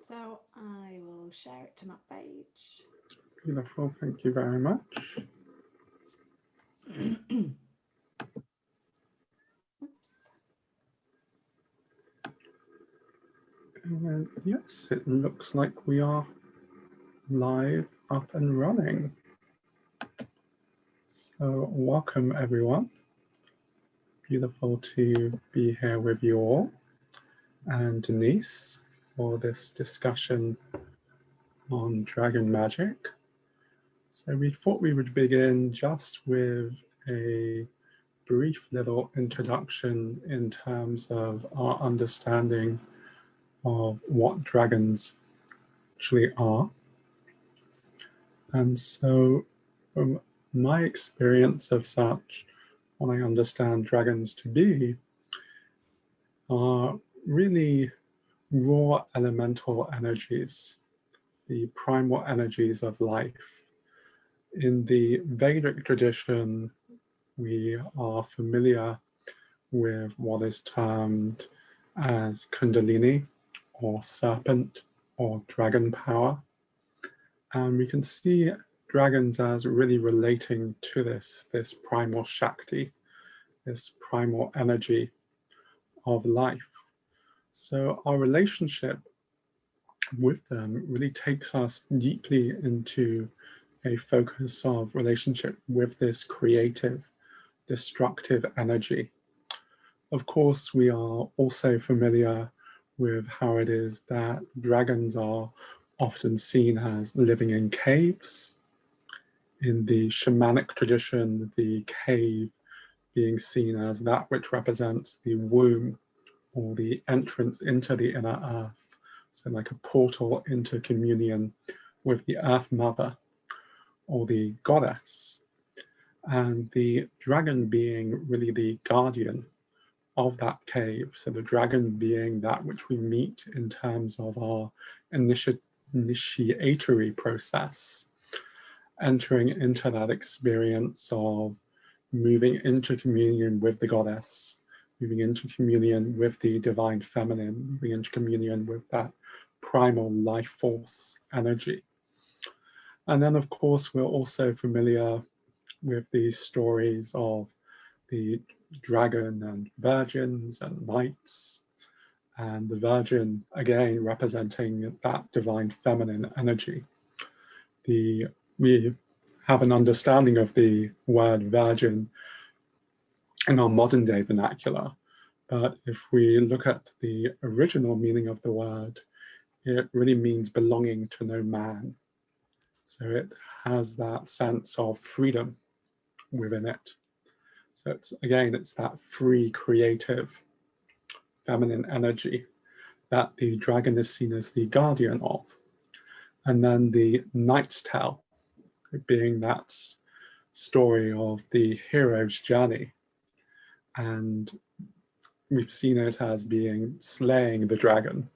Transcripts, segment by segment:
So I will share it to my page. Beautiful, thank you very much. Oops. And yes, it looks like we are live, up and running. So welcome everyone. Beautiful to be here with you all and Denise for this discussion on dragon magic. So we thought we would begin just with a brief little introduction in terms of our understanding of what dragons actually are. And so from my experience of such, what I understand dragons to be are really raw elemental energies, the primal energies of life. In the Vedic tradition, we are familiar with what is termed as Kundalini or Serpent or dragon power. And we can see dragons as really relating to this primal Shakti, this primal energy of life. So our relationship with them really takes us deeply into a focus of relationship with this creative, destructive energy. Of course, we are also familiar with how it is that dragons are often seen as living in caves. In the shamanic tradition, the cave being seen as that which represents the womb or the entrance into the inner earth. So like a portal into communion with the earth mother or the goddess. And the dragon being really the guardian of that cave. So the dragon being that which we meet in terms of our initiatory process, entering into that experience of moving into communion with the goddess, moving into communion with the divine feminine, moving into communion with that primal life force energy. And then of course, we're also familiar with these stories of the dragon and virgins and knights, and the virgin again representing that divine feminine energy. We have an understanding of the word virgin in our modern day vernacular, but if we look at the original meaning of the word, it really means belonging to no man. So it has that sense of freedom within it. So it's that free, creative, feminine energy that the dragon is seen as the guardian of. And then the knight's tale, being that story of the hero's journey. And we've seen it as being slaying the dragon.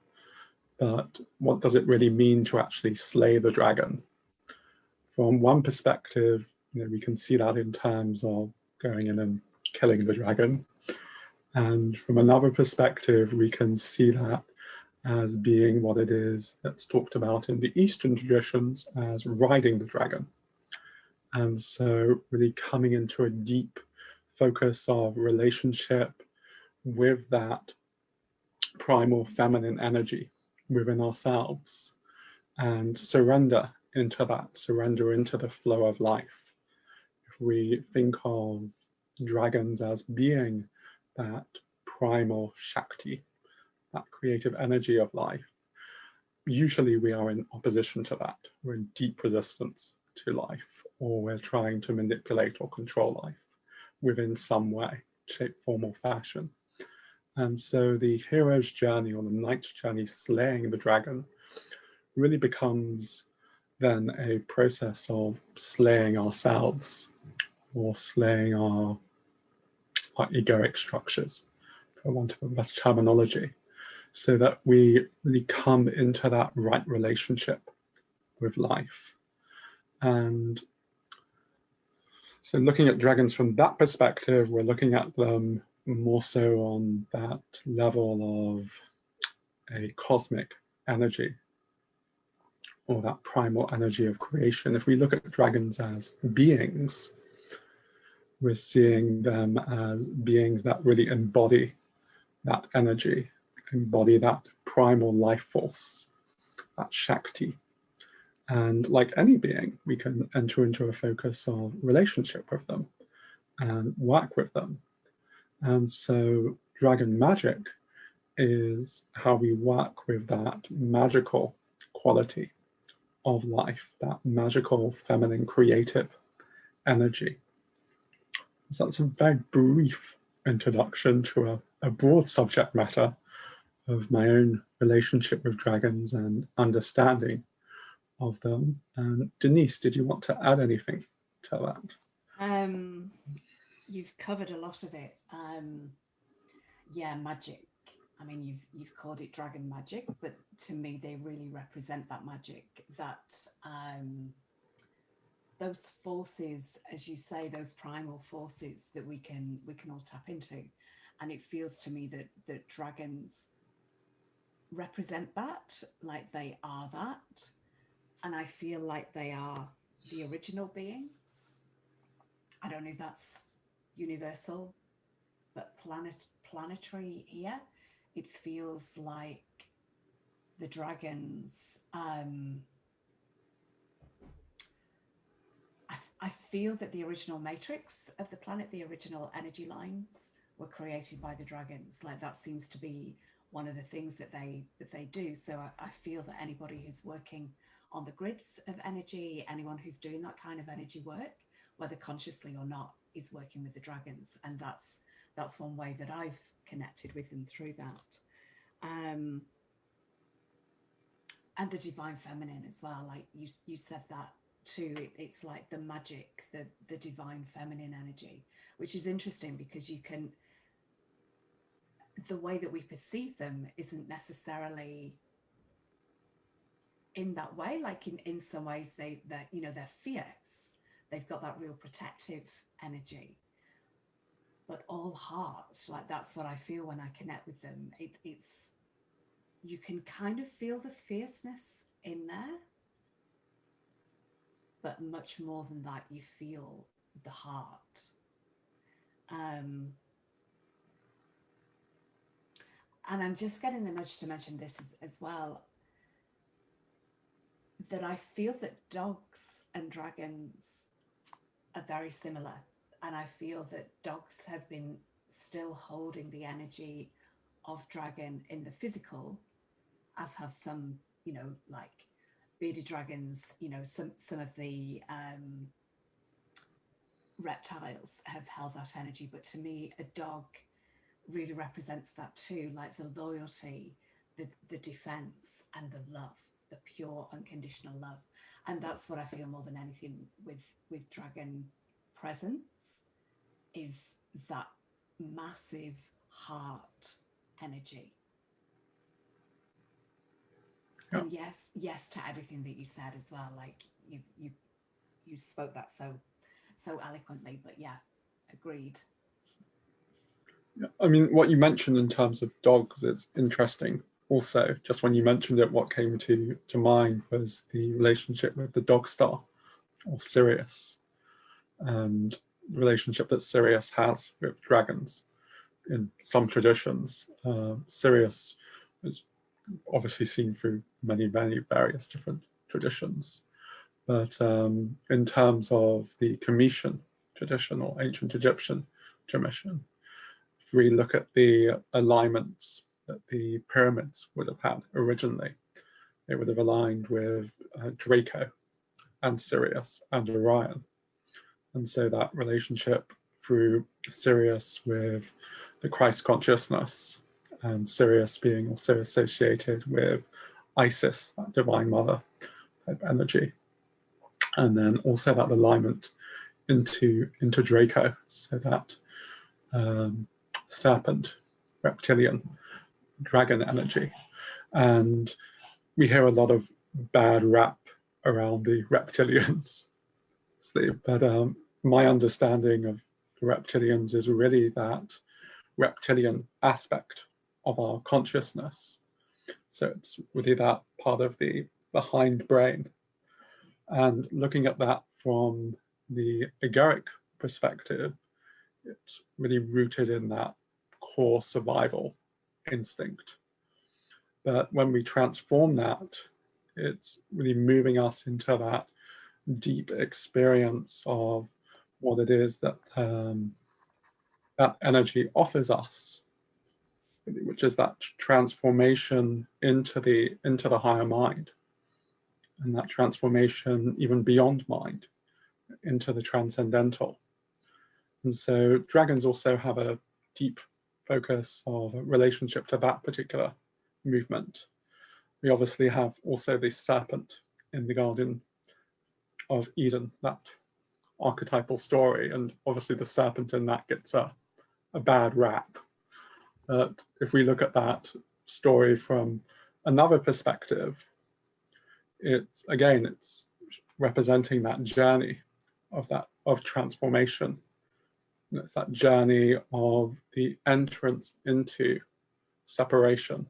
But what does it really mean to actually slay the dragon? From one perspective, we can see that in terms of going in and killing the dragon. And from another perspective, we can see that as being what it is that's talked about in the Eastern traditions as riding the dragon. And so really coming into a deep focus of relationship with that primal feminine energy within ourselves and surrender into that, surrender into the flow of life. If we think of dragons as being that primal Shakti, that creative energy of life, usually we are in opposition to that. We're in deep resistance to life, or we're trying to manipulate or control life within some way, shape, form, or fashion. And so the hero's journey or the knight's journey slaying the dragon really becomes then a process of slaying ourselves or slaying our egoic structures, for want of a better terminology, so that we really come into that right relationship with life. And so looking at dragons from that perspective, we're looking at them more so on that level of a cosmic energy, or that primal energy of creation. If we look at dragons as beings, we're seeing them as beings that really embody that energy, embody that primal life force, that Shakti. And like any being, we can enter into a focus of relationship with them and work with them. And so dragon magic is how we work with that magical quality of life, that magical feminine creative energy. So that's a very brief introduction to a broad subject matter of my own relationship with dragons and understanding of them. And Denise, did you want to add anything to that? You've covered a lot of it. Yeah, magic. I mean, you've called it dragon magic, but to me, they really represent that magic. That those forces, as you say, those primal forces that we can all tap into, and it feels to me that dragons represent that, like they are that, and I feel like they are the original beings. I don't know if that's universal, but planetary here, it feels like the dragons. I feel that the original matrix of the planet, the original energy lines, were created by the dragons. Like that seems to be one of the things that they do. So I feel that anybody who's working on the grids of energy, anyone who's doing that kind of energy work, whether consciously or not, is working with the dragons, and that's one way that I've connected with them through that. Um, and the divine feminine as well. Like you said that too. It's like the magic, the divine feminine energy, which is interesting because you can, the way that we perceive them isn't necessarily in that way. Like in some ways they're fierce. They've got that real protective energy, but all heart. Like that's what I feel when I connect with them. It's you can kind of feel the fierceness in there, but much more than that, you feel the heart. Um, and I'm just getting the nudge to mention this as well, that I feel that dogs and dragons are very similar. And I feel that dogs have been still holding the energy of dragon in the physical, as have some, like bearded dragons, some of the reptiles have held that energy. But to me, a dog really represents that too, like the loyalty, the defense, and the love, the pure unconditional love. And that's what I feel more than anything with dragon presence, is that massive heart energy. Yeah. And yes to everything that you said as well. Like you spoke that so eloquently. But yeah, agreed. I mean, what you mentioned in terms of dogs is interesting. Also, just when you mentioned it, what came to mind was the relationship with the dog star, or Sirius, and the relationship that Sirius has with dragons. In some traditions, Sirius is obviously seen through many various different traditions. But in terms of the Cometian tradition or ancient Egyptian tradition, if we look at the alignments that the pyramids would have had originally, they would have aligned with Draco and Sirius and Orion. And so that relationship through Sirius with the Christ consciousness, and Sirius being also associated with Isis, that divine mother type energy. And then also that alignment into Draco, so that serpent, reptilian, dragon energy. And we hear a lot of bad rap around the reptilians. But my understanding of the reptilians is really that reptilian aspect of our consciousness. So it's really that part of the the hindbrain. And looking at that from the egoic perspective, it's really rooted in that core survival instinct. But when we transform that, it's really moving us into that deep experience of what it is that that energy offers us, which is that transformation into the higher mind, and that transformation even beyond mind into the transcendental. And so dragons also have a deep focus of a relationship to that particular movement. We obviously have also the serpent in the Garden of Eden, that archetypal story, and obviously the serpent in that gets a bad rap. But if we look at that story from another perspective, it's representing that journey of transformation. And it's that journey of the entrance into separation,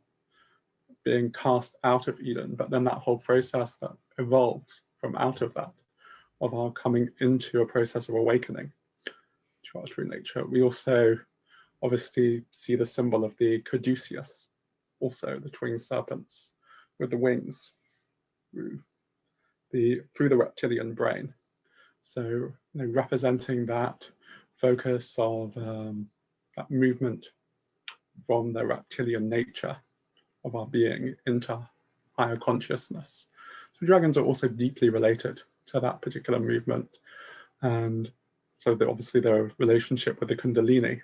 being cast out of Eden, but then that whole process that evolves from out of that, of our coming into a process of awakening to our true nature. We also obviously see the symbol of the caduceus, also the twin serpents with the wings through the reptilian brain. So representing that focus of that movement from the reptilian nature of our being into higher consciousness. So dragons are also deeply related to that particular movement, and so obviously their relationship with the Kundalini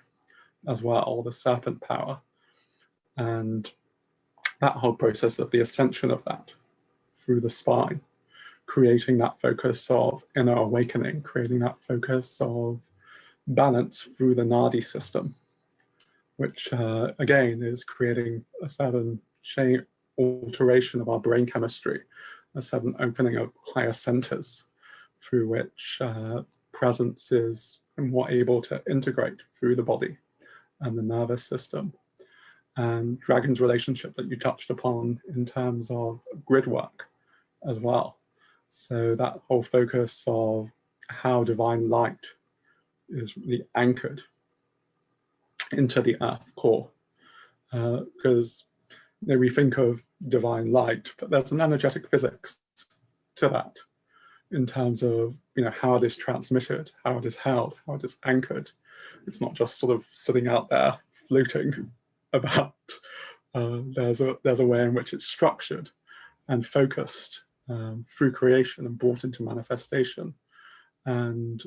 as well, the serpent power, and that whole process of the ascension of that through the spine, creating that focus of inner awakening, creating that focus of balance through the nadi system, which again is creating a certain alteration of our brain chemistry, a sudden opening of higher centers through which presence is more able to integrate through the body and the nervous system. And Dragon's relationship that you touched upon in terms of grid work as well. So that whole focus of how divine light is really anchored into the earth core, because we think of divine light, but there's an energetic physics to that in terms of how it is transmitted, how it is held, how it is anchored. It's not just sort of sitting out there floating about. There's a way in which it's structured and focused through creation and brought into manifestation. And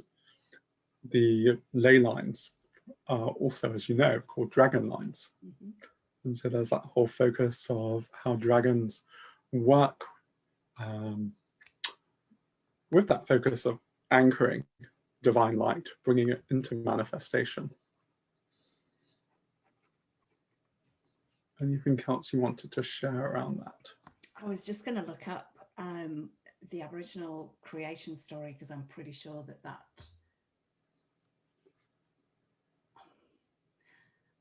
the ley lines are also, as you know, called dragon lines. Mm-hmm. And so there's that whole focus of how dragons work with that focus of anchoring divine light, bringing it into manifestation. Anything else you wanted to share around that? I was just going to look up the Aboriginal creation story, because I'm pretty sure that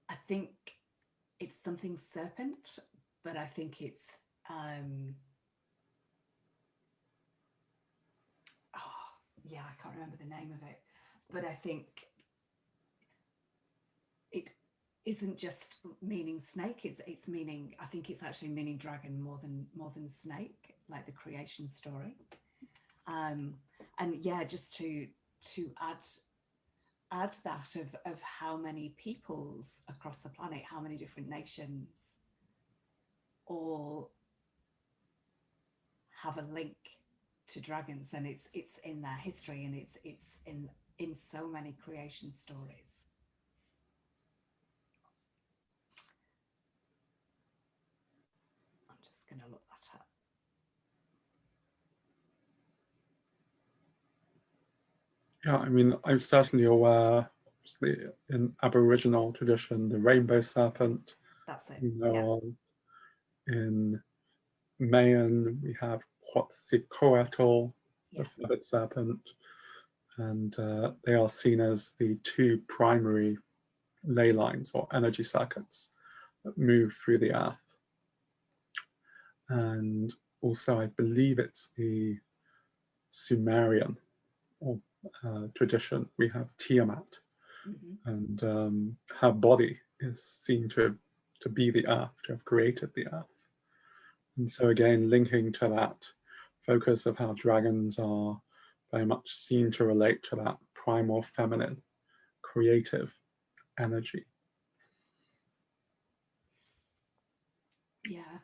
I think it's something serpent, but I think it's yeah, I can't remember the name of it, but I think it isn't just meaning snake, it's meaning, I think it's actually meaning dragon more than snake, like the creation story. And yeah, just to add that of how many peoples across the planet, how many different nations all have a link to dragons, and it's in their history, and it's in so many creation stories. I'm just going to look that up. Yeah, I mean, I'm certainly aware, obviously, in Aboriginal tradition, the rainbow serpent. That's it. Yeah. In Mayan, we have Quetzalcoatl, the feathered serpent, and they are seen as the two primary ley lines or energy circuits that move through the earth. And also, I believe it's the Sumerian or tradition, we have Tiamat, and her body is seen to be the earth, to have created the earth. And so again, linking to that focus of how dragons are very much seen to relate to that primal feminine, creative energy. Yeah.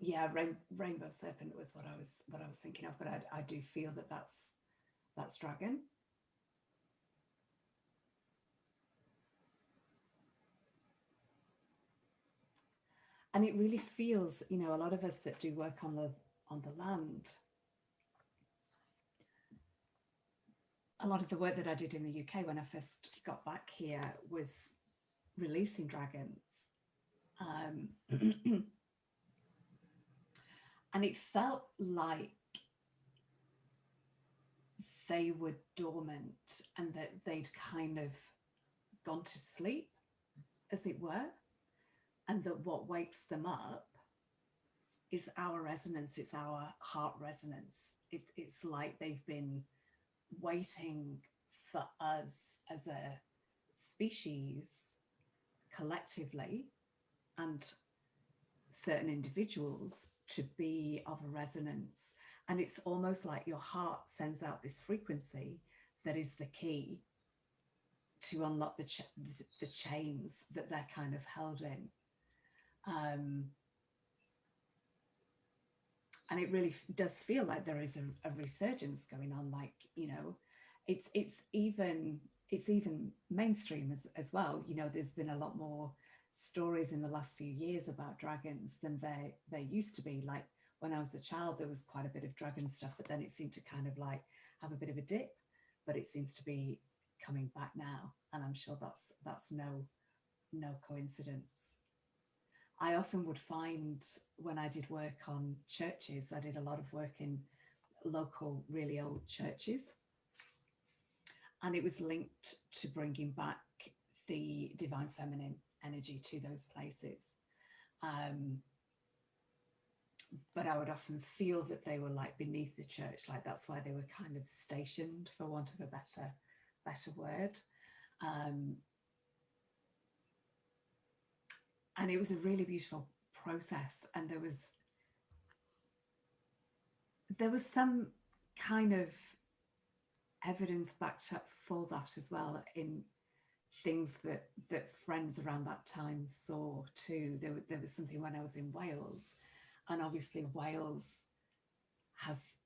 Yeah, rainbow serpent was what I was thinking of, but I do feel that that's dragon. And it really feels, you know, a lot of us that do work on the land, a lot of the work that I did in the UK when I first got back here was releasing dragons. And it felt like they were dormant and that they'd kind of gone to sleep, as it were, and that what wakes them up is our resonance, it's our heart resonance. It's like they've been waiting for us as a species collectively and certain individuals to be of a resonance. And it's almost like your heart sends out this frequency that is the key to unlock the chains that they're kind of held in. And it really does feel like there is a resurgence going on. Like, you know, it's even mainstream as well. You know, there's been a lot more stories in the last few years about dragons than there used to be. Like when I was a child, there was quite a bit of dragon stuff, but then it seemed to kind of like have a bit of a dip, but it seems to be coming back now. And I'm sure that's no coincidence. I often would find when I did work on churches, I did a lot of work in local, really old churches. And it was linked to bringing back the divine feminine energy to those places. But I would often feel that they were like beneath the church, like that's why they were kind of stationed, for want of a better word. And it was a really beautiful process. And there was some kind of evidence backed up for that as well in things that friends around that time saw too. There was something when I was in Wales, and obviously Wales has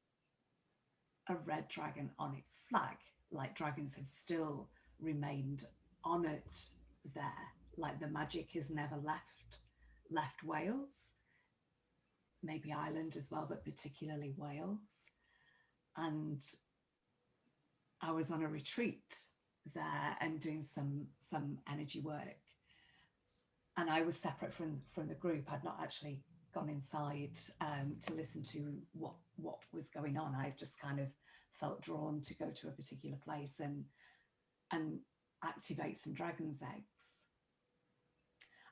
a red dragon on its flag. Like dragons have still remained honoured there. Like the magic has never left Wales, maybe Ireland as well, but particularly Wales. And I was on a retreat there and doing some energy work, and I was separate from the group. I'd not actually gone inside to listen to what was going on. I just kind of felt drawn to go to a particular place and activate some dragon's eggs.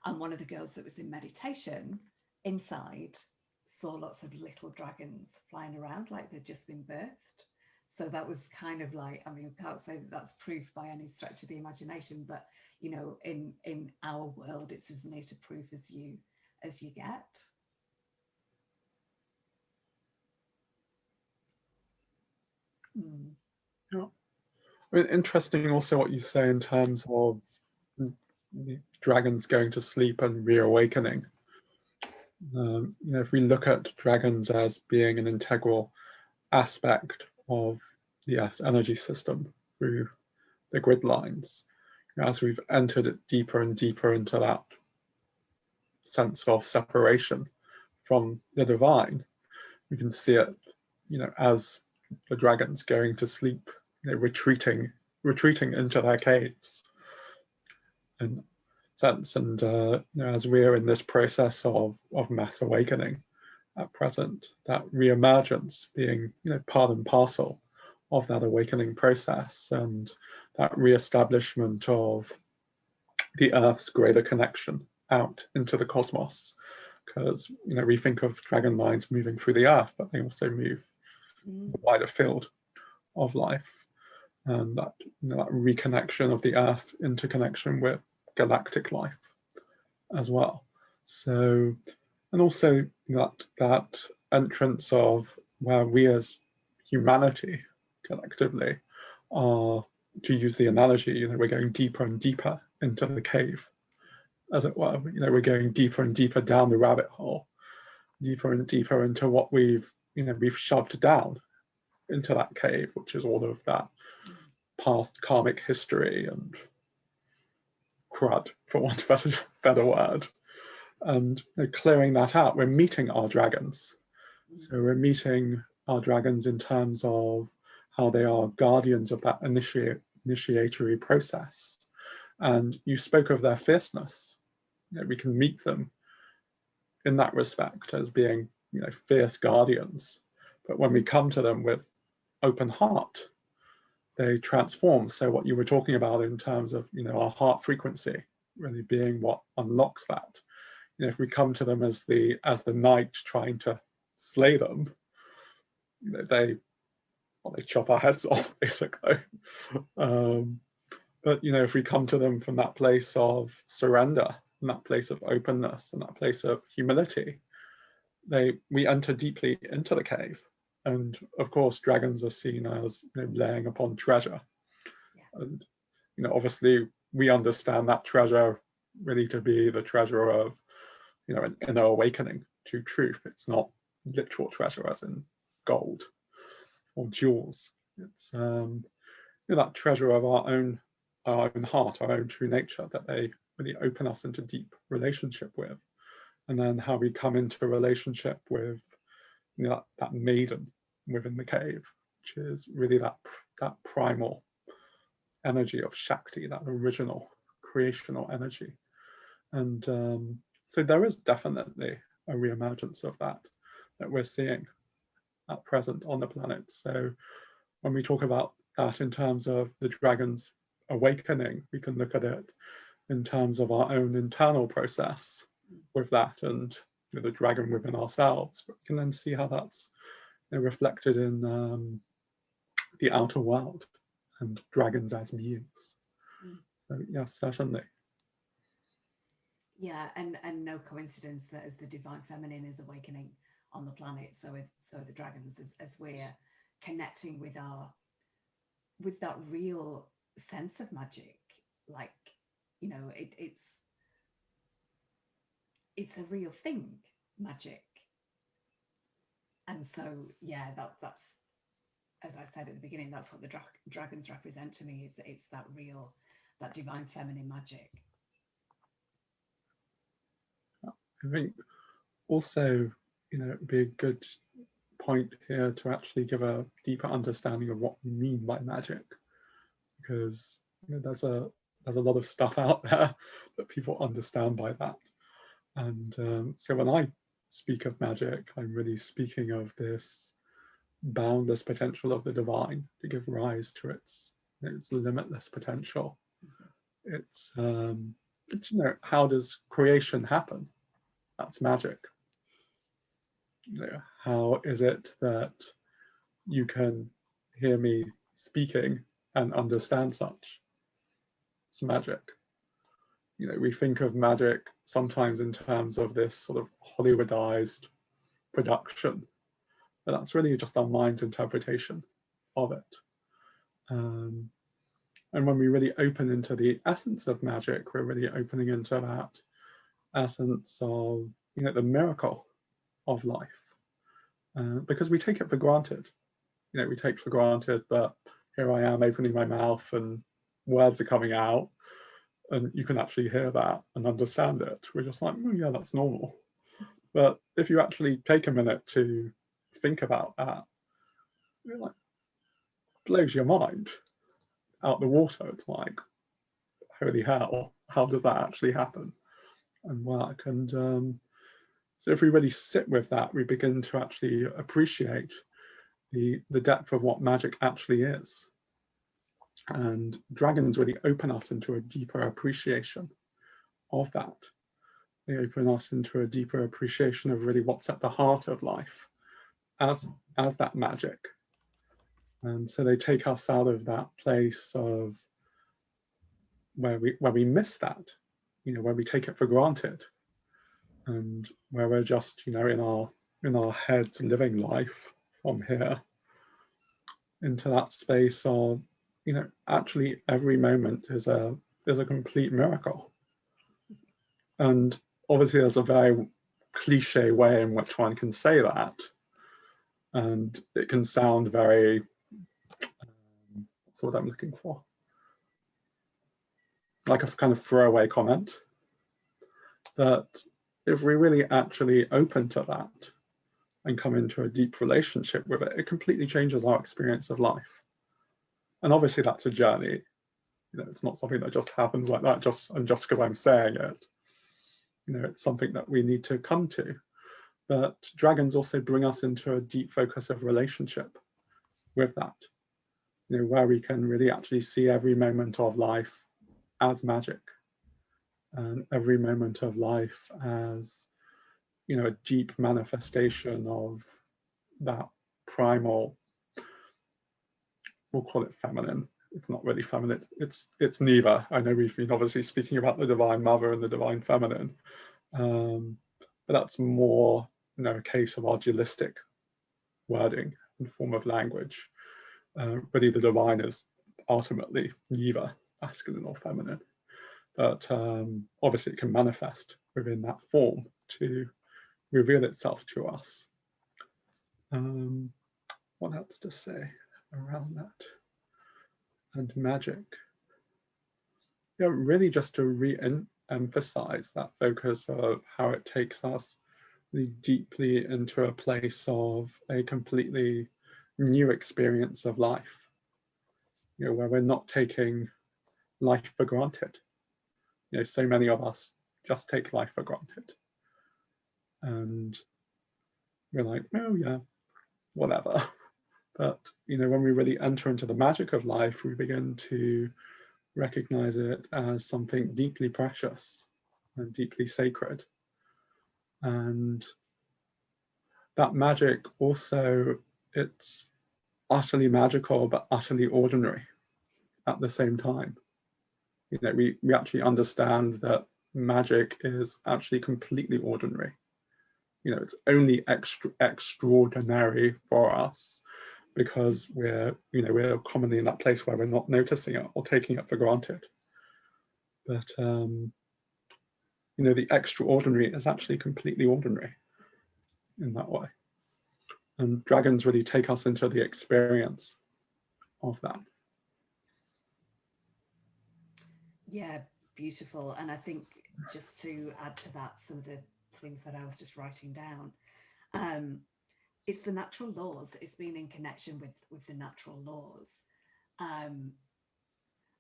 And one of the girls that was in meditation inside saw lots of little dragons flying around like they'd just been birthed. So that was kind of like, I mean, I can't say that that's proof by any stretch of the imagination, but you know, in our world, it's as near to proof as you get. Yeah. I mean, interesting also what you say in terms of dragons going to sleep and reawakening. You know, if we look at dragons as being an integral aspect of the Earth's energy system through the grid lines, you know, as we've entered it deeper and deeper into that sense of separation from the divine, we can see it, you know, as the dragons going to sleep, you know, retreating into their caves. And sense, and you know, as we're in this process of mass awakening at present, that re-emergence being, you know, part and parcel of that awakening process, and that re-establishment of the Earth's greater connection out into the cosmos, because we think of dragon lines moving through the earth, but they also move the wider field of life, and that that reconnection of the earth into connection with galactic life as well. So, and also that entrance of where we as humanity collectively are, to use the analogy, we're going deeper and deeper into the cave, as it were. We're going deeper and deeper down the rabbit hole, deeper and deeper into what we've shoved down into that cave, which is all of that past karmic history and crud, for want of a better word. And clearing that out, we're meeting our dragons. So we're meeting our dragons in terms of how they are guardians of that initiatory process. And you spoke of their fierceness. We can meet them in that respect as being fierce guardians. But when we come to them with open heart, they transform. So what you were talking about in terms of our heart frequency really being what unlocks that. If we come to them as the knight trying to slay them, they chop our heads off, basically. But if we come to them from that place of surrender, and that place of openness, and that place of humility, we enter deeply into the cave. And of course, dragons are seen as laying upon treasure. Yeah. And obviously, we understand that treasure really to be the treasure of an inner awakening to truth. It's not literal treasure as in gold or jewels. It's that treasure of our own heart, our own true nature, that they really open us into deep relationship with. And then how we come into a relationship with that maiden within the cave, which is really that primal energy of Shakti, that original creational energy. And so there is definitely a reemergence of that we're seeing at present on the planet. So when we talk about that in terms of the dragon's awakening, we can look at it in terms of our own internal process with that and the dragon within ourselves. But we can then see how that's reflected in the outer world and dragons as beings. So yes, certainly. Yeah, and no coincidence that as the divine feminine is awakening on the planet, so the dragons, as we're connecting with that real sense of magic, like it's a real thing, magic. And so yeah, that's, as I said at the beginning, that's what the dragons represent to me. It's that real, that divine feminine magic. I think also, it'd be a good point here to actually give a deeper understanding of what we mean by magic, because there's a lot of stuff out there that people understand by that. And so when I speak of magic, I'm really speaking of this boundless potential of the divine to give rise to its limitless potential. It's how does creation happen? That's magic. How is it that you can hear me speaking and understand such? It's magic. We think of magic sometimes in terms of this sort of Hollywoodized production, but that's really just our mind's interpretation of it. And when we really open into the essence of magic, we're really opening into that essence of the miracle of life, because we take it for granted. We take for granted that here I am opening my mouth and words are coming out, and you can actually hear that and understand it. We're just like, oh yeah, that's normal. But if you actually take a minute to think about that, it like blows your mind out the water. It's like, holy hell, how does that actually happen and work? And so if we really sit with that, we begin to actually appreciate the depth of what magic actually is. And dragons really open us into a deeper appreciation of that. They open us into a deeper appreciation of really what's at the heart of life as that magic. And so they take us out of that place of where we miss that, where we take it for granted, and where we're just, in our heads living life from here, into that space of, actually every moment is a complete miracle. And obviously there's a very cliche way in which one can say that, and it can sound very, what's what I'm looking for, like a kind of throwaway comment. That if we really actually open to that and come into a deep relationship with it, it completely changes our experience of life. And obviously that's a journey. It's not something that just happens like that just because I'm saying it. It's something that we need to come to. But dragons also bring us into a deep focus of relationship with that, where we can really actually see every moment of life as magic, and every moment of life as, a deep manifestation of that primal, we'll call it feminine. It's not really feminine, it's neither. I know we've been obviously speaking about the divine mother and the divine feminine, but that's more, a case of our dualistic wording and form of language. Really the divine is ultimately neither masculine or feminine, but obviously it can manifest within that form to reveal itself to us. What else to say around that? And magic. Really just to re-emphasize that focus of how it takes us really deeply into a place of a completely new experience of life, where we're not taking life for granted. So many of us just take life for granted. And we're like, oh yeah, whatever. But, when we really enter into the magic of life, we begin to recognize it as something deeply precious and deeply sacred. And that magic also, it's utterly magical, but utterly ordinary at the same time. We actually understand that magic is actually completely ordinary. It's only extraordinary for us because we're commonly in that place where we're not noticing it or taking it for granted. But the extraordinary is actually completely ordinary in that way. And dragons really take us into the experience of that. Yeah, beautiful. And I think just to add to that, some of the things that I was just writing down, it's the natural laws. It's being in connection with the natural laws. Um,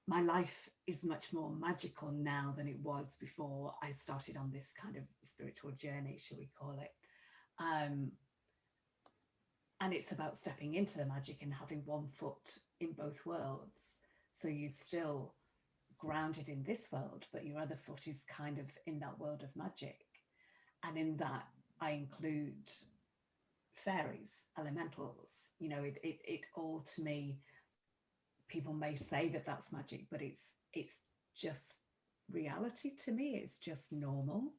my life is much more magical now than it was before I started on this kind of spiritual journey, shall we call it. Um, and it's about stepping into the magic and having one foot in both worlds. So you're still grounded in this world, but your other foot is kind of in that world of magic. And in that, I include fairies, elementals. It all, to me, people may say that that's magic, but it's just reality to me. It's just normal.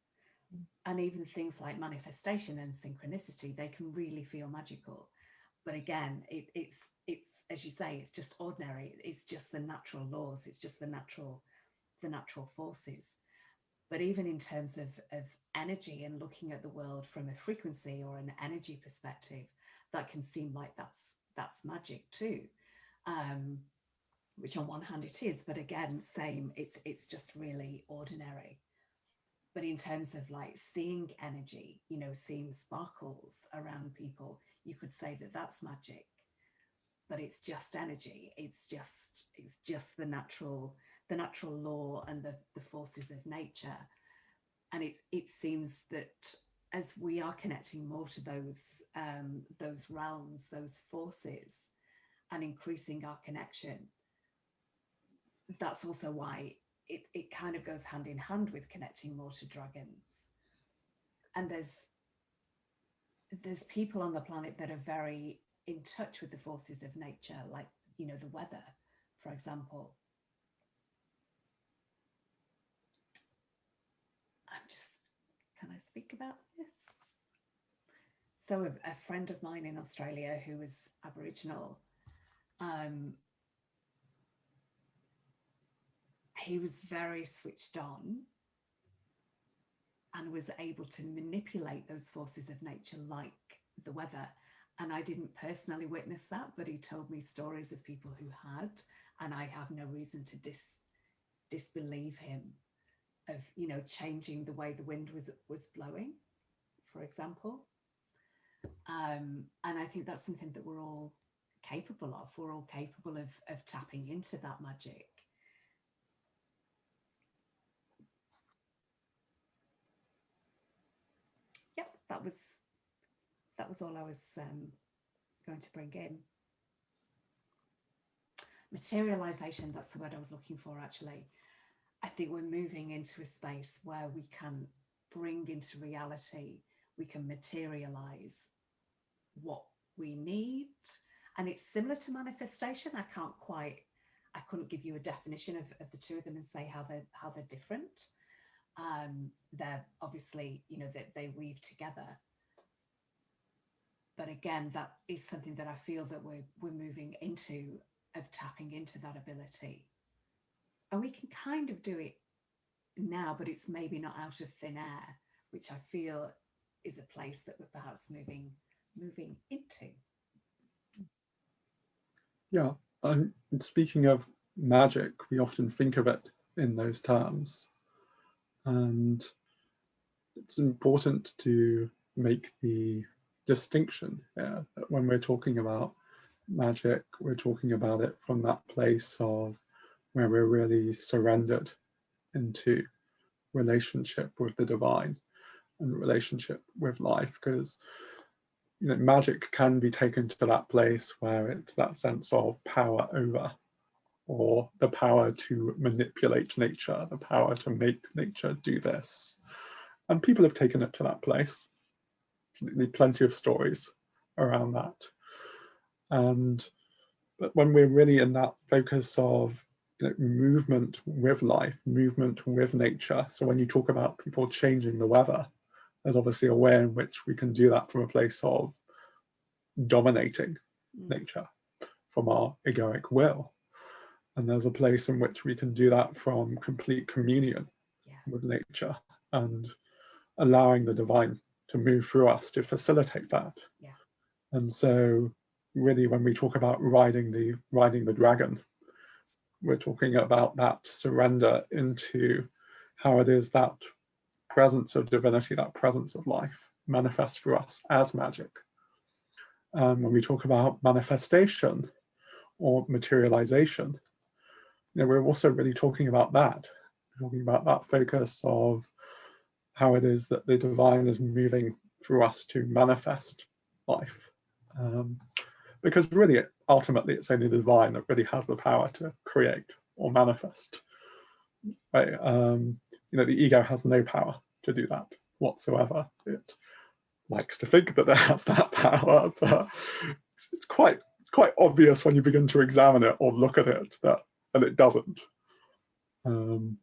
And even things like manifestation and synchronicity, they can really feel magical. But again, it's as you say, it's just ordinary. It's just the natural laws. It's just the natural forces. But even in terms of energy and looking at the world from a frequency or an energy perspective, that can seem like that's magic too. Which on one hand it is, but again, same, it's just really ordinary. But in terms of like seeing energy, seeing sparkles around people, you could say that that's magic. But it's just energy. It's just the natural law and the forces of nature. And it seems that as we are connecting more to those realms, those forces, and increasing our connection, that's also why it kind of goes hand in hand with connecting more to dragons, and there's people on the planet that are very in touch with the forces of nature, like, you know, the weather, for example. Can I speak about this? So a friend of mine in Australia who was Aboriginal, he was very switched on and was able to manipulate those forces of nature like the weather. And I didn't personally witness that, but he told me stories of people who had, and I have no reason to disbelieve him of, you know, changing the way the wind was blowing, for example. And I think that's something that we're all capable of. We're all capable of tapping into that magic. Yep, that was all I was going to bring in. Materialization, that's the word I was looking for, actually. I think we're moving into a space where we can bring into reality, we can materialize what we need. And it's similar to manifestation. I couldn't give you a definition of the two of them and say how they're different. They're obviously, you know, that they weave together. But again, that is something that I feel that we're moving into, of tapping into that ability. And we can kind of do it now, but it's maybe not out of thin air, which I feel is a place that we're perhaps moving into. Yeah, speaking of magic, we often think of it in those terms. And it's important to make the distinction here that when we're talking about magic, we're talking about it from that place of where we're really surrendered into relationship with the divine and relationship with life, because, you know, magic can be taken to that place where it's that sense of power over, or the power to manipulate nature, the power to make nature do this. And people have taken it to that place. Plenty of stories around that. But when we're really in that focus of, you know, movement with life, movement with nature. So when you talk about people changing the weather, there's obviously a way in which we can do that from a place of dominating nature, from our egoic will. And there's a place in which we can do that from complete communion with nature and allowing the divine to move through us to facilitate that. And so really, when we talk about riding the dragon, we're talking about that surrender into how it is that presence of divinity, that presence of life manifests through us as magic. When we talk about manifestation or materialization, you know, we're also really talking about that. We're talking about that focus of how it is that the divine is moving through us to manifest life. Because really, ultimately, it's only the divine that really has the power to create or manifest. Right? You know, the ego has no power to do that whatsoever. It likes to think that it has that power, but it's quite obvious when you begin to examine it or look at it that it doesn't. And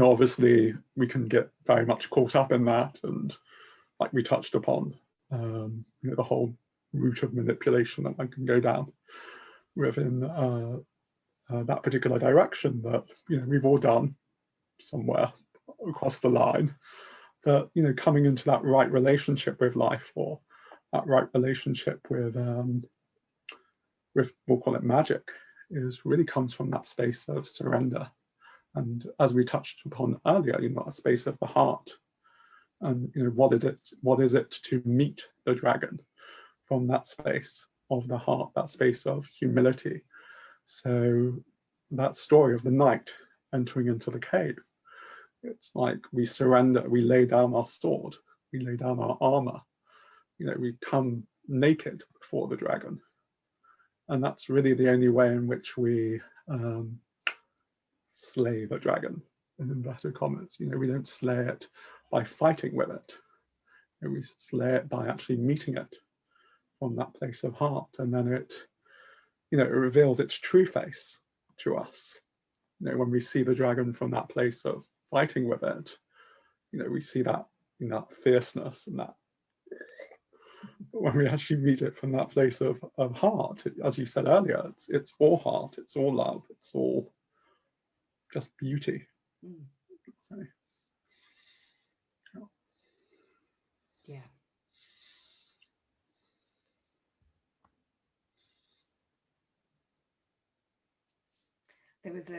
obviously, we can get very much caught up in that, and like we touched upon, you know, the whole route of manipulation that one can go down within that particular direction that, you know, we've all done somewhere across the line. That, you know, coming into that right relationship with life, or that right relationship with we'll call it magic, is really comes from that space of surrender. And as we touched upon earlier, you know, a space of the heart. And, you know, what is it to meet the dragon from that space of the heart, that space of humility. So that story of the knight entering into the cave, it's like we surrender, we lay down our sword, we lay down our armor, you know, we come naked before the dragon. And that's really the only way in which we slay the dragon, in inverted commas. You know, we don't slay it by fighting with it. We slay it by actually meeting it from that place of heart, and then it, it reveals its true face to us. When we see the dragon from that place of fighting with it, we see that fierceness, and that when we actually meet it from that place of heart, as you said earlier, it's all heart, it's all love, it's all just beauty. So, yeah. There was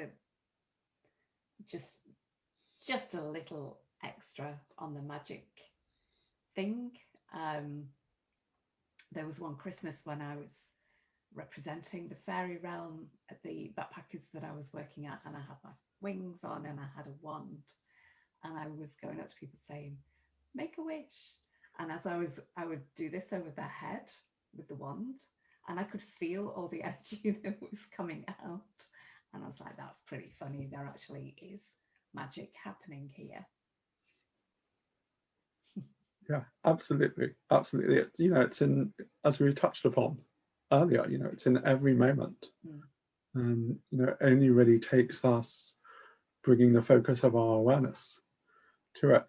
just a little extra on the magic thing. There was one Christmas when I was representing the fairy realm at the backpackers that I was working at, and I had my wings on and I had a wand, and I was going up to people saying, make a wish. And as I would do this over their head with the wand, and I could feel all the energy that was coming out. And I was like, that's pretty funny. There actually is magic happening here. Yeah, absolutely. It's in, as we touched upon earlier, it's in every moment. And, it only really takes us bringing the focus of our awareness to it.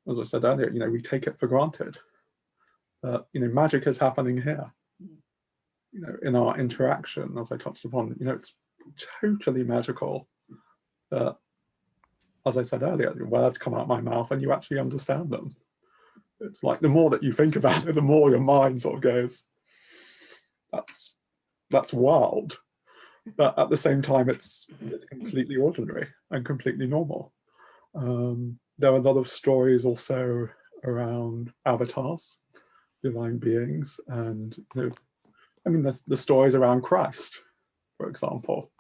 As I said earlier, we take it for granted. But, magic is happening here. In our interaction, as I touched upon, it's totally magical. But as I said earlier, words come out my mouth and you actually understand them. It's like the more that you think about it, the more your mind sort of goes, that's wild. But at the same time, it's completely ordinary and completely normal. There are a lot of stories also around avatars, divine beings, and there's the stories around Christ, for example,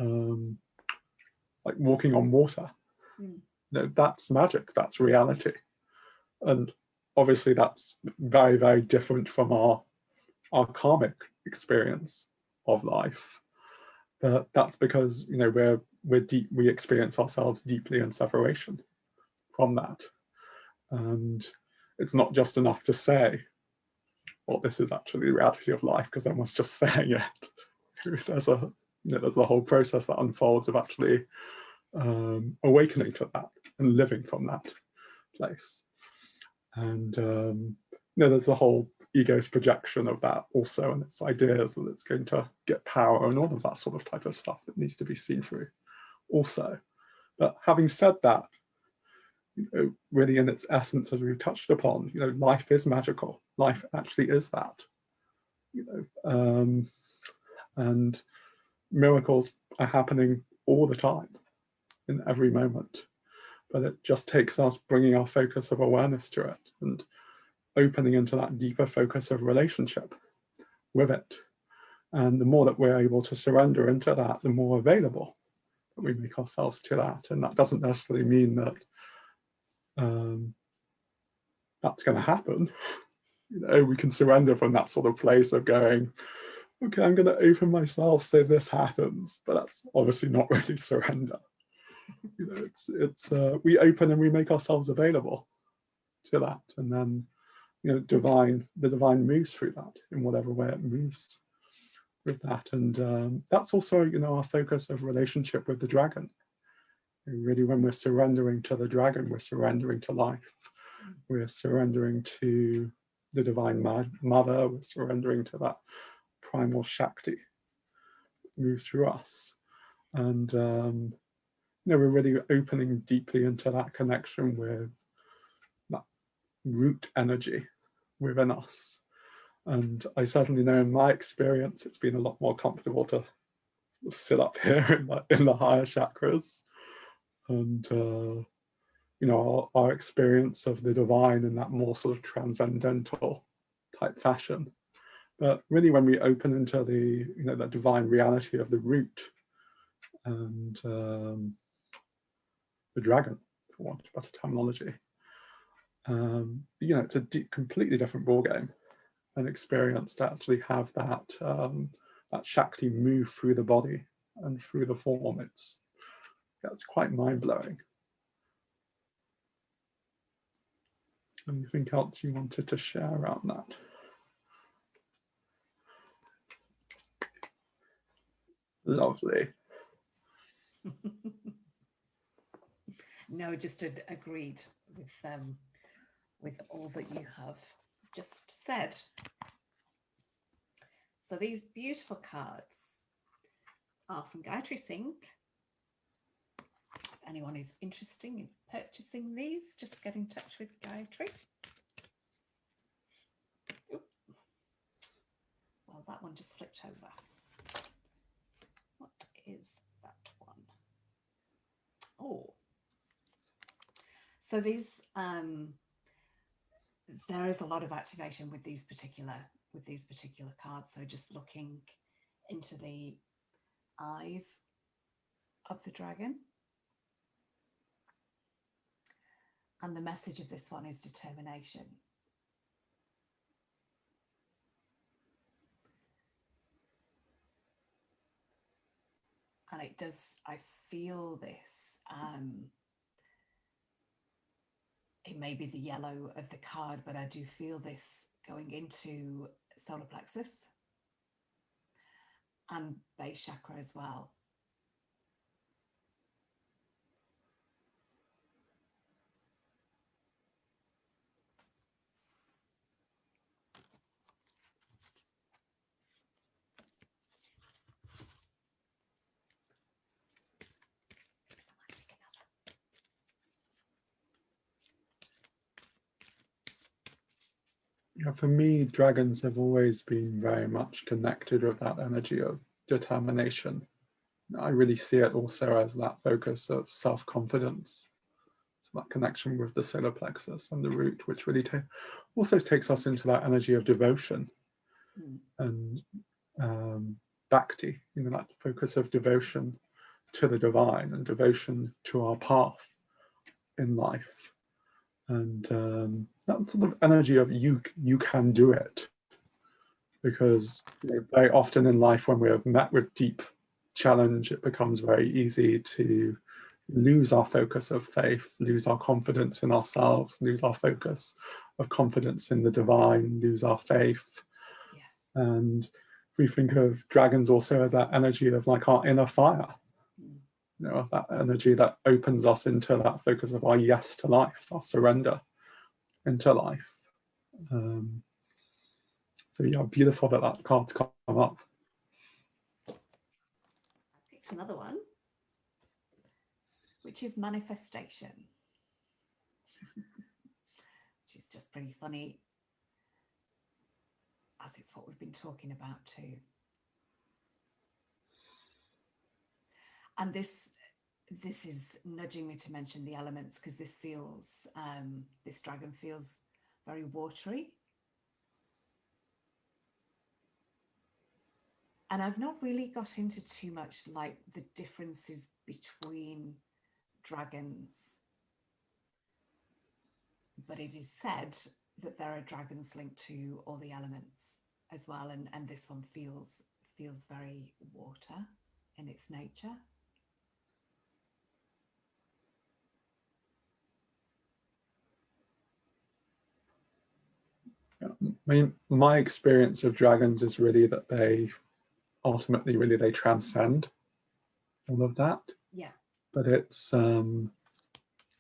like walking on water. That's magic, that's reality. And obviously that's very, very different from our karmic experience of life. But that's because we experience ourselves deeply in separation from that. And it's not just enough to say, well, this is actually the reality of life, because everyone's just saying it. There's the whole process that unfolds of actually awakening to that and living from that place. And there's the whole ego's projection of that also, and its ideas that it's going to get power and all of that sort of type of stuff that needs to be seen through also. But having said that, really in its essence, as we've touched upon, life is magical. Life actually is that. And miracles are happening all the time, in every moment. But it just takes us bringing our focus of awareness to it and opening into that deeper focus of relationship with it. And the more that we're able to surrender into that, the more available that we make ourselves to that. And that doesn't necessarily mean that that's going to happen. We can surrender from that sort of place of going, okay, I'm going to open myself so this happens. But that's obviously not really surrender. It's we open and we make ourselves available to that, and then the divine moves through that in whatever way it moves with that. And that's also our focus of relationship with the dragon. And really, when we're surrendering to the dragon, we're surrendering to life, we're surrendering to the divine mother, we're surrendering to that primal Shakti move through us. And we're really opening deeply into that connection with that root energy within us. And I certainly know in my experience, it's been a lot more comfortable to sit up here in the higher chakras. And, our experience of the divine in that more sort of transcendental type fashion. But really, when we open into the divine reality of the root and the dragon, for want of better terminology, it's a completely different ballgame. An experience to actually have that Shakti move through the body and through the form. It's quite mind-blowing. Anything else you wanted to share around that? Lovely. No, just agreed with all that you have just said. So these beautiful cards are from Gayatri Singh. If anyone is interested in purchasing these, just get in touch with Gayatri. Oop. Well, that one just flipped over. What is that one? Oh, so these there is a lot of activation with these particular cards. So just looking into the eyes of the dragon, and the message of this one is determination. And it does, I feel this, it may be the yellow of the card, but I do feel this going into solar plexus and base chakra as well. Yeah, for me, dragons have always been very much connected with that energy of determination. I really see it also as that focus of self-confidence. So that connection with the solar plexus and the root, which really also takes us into that energy of devotion and bhakti, that focus of devotion to the divine and devotion to our path in life. And that sort of energy of you can do it. Because very often in life, when we're met with deep challenge, it becomes very easy to lose our focus of faith, lose our confidence in ourselves, lose our focus of confidence in the divine, lose our faith. Yeah. And we think of dragons also as that energy of like our inner fire, that energy that opens us into that focus of our yes to life, our surrender into life. So yeah, beautiful that card's come up. I picked another one, which is manifestation, which is just pretty funny, as it's what we've been talking about too. And this is nudging me to mention the elements, because this feels, this dragon feels very watery. And I've not really got into too much like the differences between dragons, but it is said that there are dragons linked to all the elements as well, and this one feels very water in its nature. I mean, my experience of dragons is really that they ultimately they transcend all of that. Yeah. But it's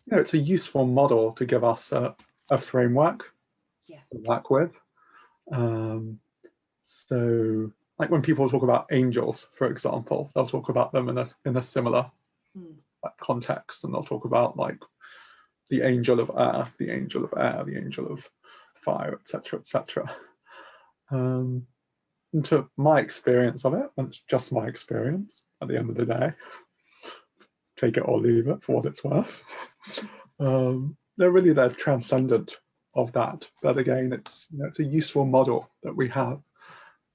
it's a useful model to give us a framework to work with. So like when people talk about angels, for example, they'll talk about them in a similar context, and they'll talk about like the angel of earth, the angel of air, the angel of fire, etc., etc. And to my experience of it, and it's just my experience at the end of the day, take it or leave it for what it's worth, they're transcendent of that. But again, it's a useful model that we have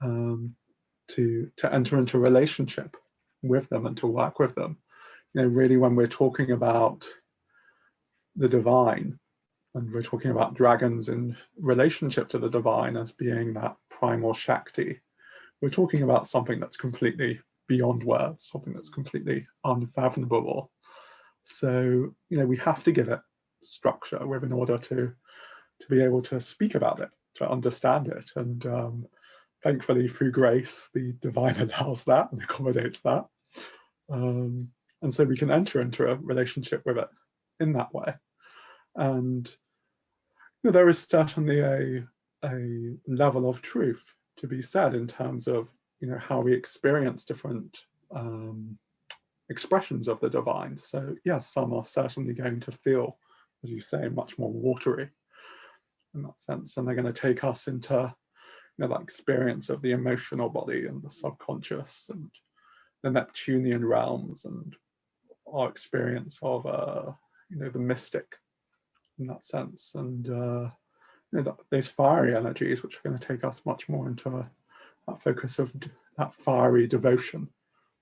to enter into a relationship with them and to work with them. Really, when we're talking about the divine, and we're talking about dragons in relationship to the divine as being that primal Shakti, we're talking about something that's completely beyond words, something that's completely unfathomable. So, we have to give it structure in order to to be able to speak about it, to understand it. And thankfully, through grace, the divine allows that and accommodates that. And so we can enter into a relationship with it in that way. And there is certainly a level of truth to be said in terms of how we experience different expressions of the divine. So yes, some are certainly going to feel, as you say, much more watery in that sense, and they're going to take us into that experience of the emotional body and the subconscious and the Neptunian realms and our experience of the mystic in that sense, and those fiery energies which are going to take us much more into that focus of that fiery devotion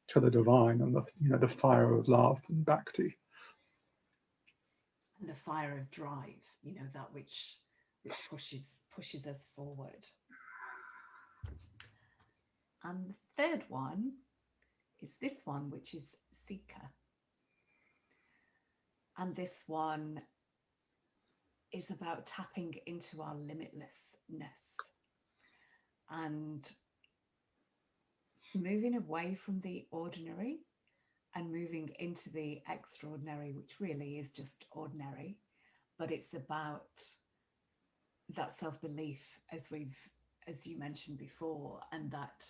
to the divine and the fire of love and bhakti. And the fire of drive, that which pushes us forward. And the third one is this one, which is seeker. And this one is about tapping into our limitlessness and moving away from the ordinary and moving into the extraordinary, which really is just ordinary, but it's about that self-belief, as you mentioned before, and that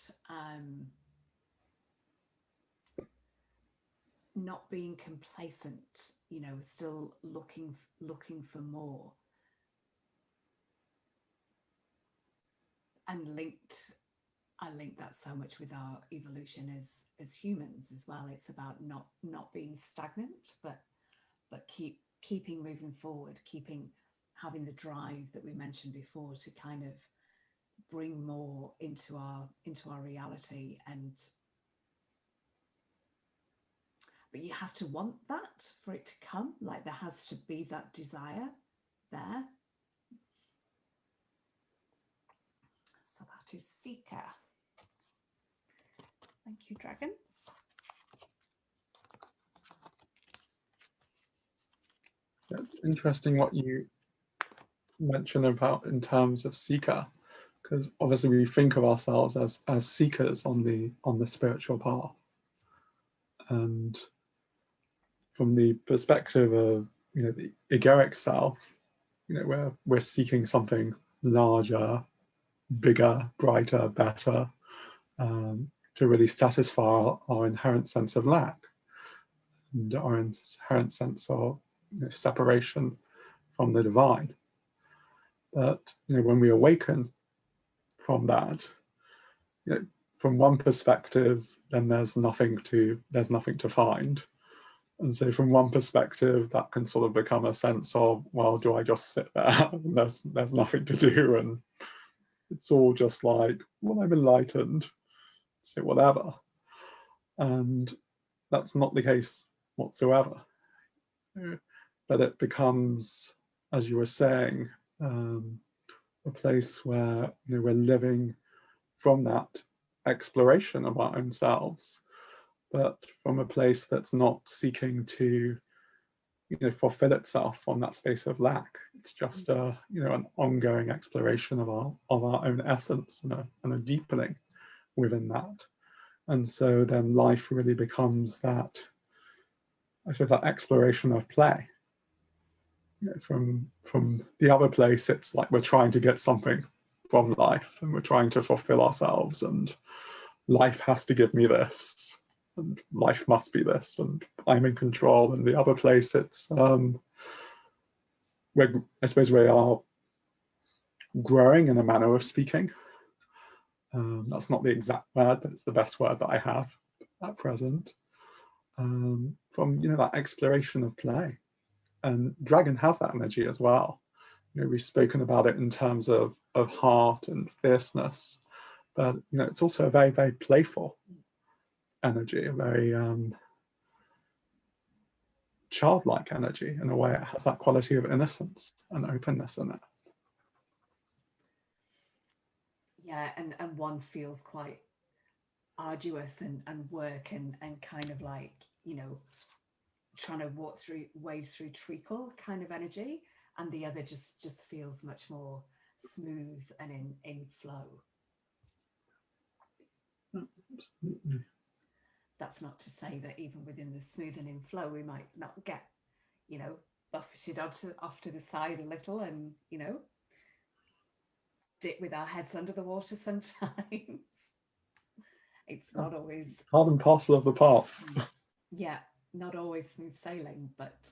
not being complacent, still looking for more. And I link that so much with our evolution as humans as well. It's about not being stagnant, but keeping moving forward, having the drive that we mentioned before to kind of bring more into our reality. But you have to want that for it to come. Like there has to be that desire there. So that is seeker. Thank you, dragons. It's interesting what you mentioned about in terms of seeker, because obviously we think of ourselves as seekers on the spiritual path, and from the perspective of the egoic self, where we're seeking something larger, bigger, brighter, better, to really satisfy our inherent sense of lack and our inherent sense of separation from the divine. But when we awaken from that, from one perspective, then there's nothing to find. And so from one perspective, that can sort of become a sense of, well, do I just sit there and there's nothing to do, and it's all just like, well, I'm enlightened, so whatever. And that's not the case whatsoever. But it becomes, as you were saying, a place where we're living from that exploration of our own selves, but from a place that's not seeking to fulfill itself from that space of lack. It's just an ongoing exploration of our own essence and a deepening within that. And so then life really becomes that, I suppose, that exploration of play. From the other place, it's like we're trying to get something from life and we're trying to fulfill ourselves, and life has to give me this, and life must be this, and I'm in control. And the other place, it's I suppose we are growing, in a manner of speaking. That's not the exact word, but it's the best word that I have at present. From that exploration of play. And dragon has that energy as well. We've spoken about it in terms of heart and fierceness, but it's also a very, very playful energy, a very childlike energy. In a way, it has that quality of innocence and openness in it. Yeah, and one feels quite arduous and work and kind of like trying to wade through treacle kind of energy. and the other just feels much more smooth and in flow. Absolutely. That's not to say that even within the smooth and in flow, we might not get, buffeted off to the side a little, and dip with our heads under the water sometimes. It's not always Part and parcel of the path. yeah, not always smooth sailing, but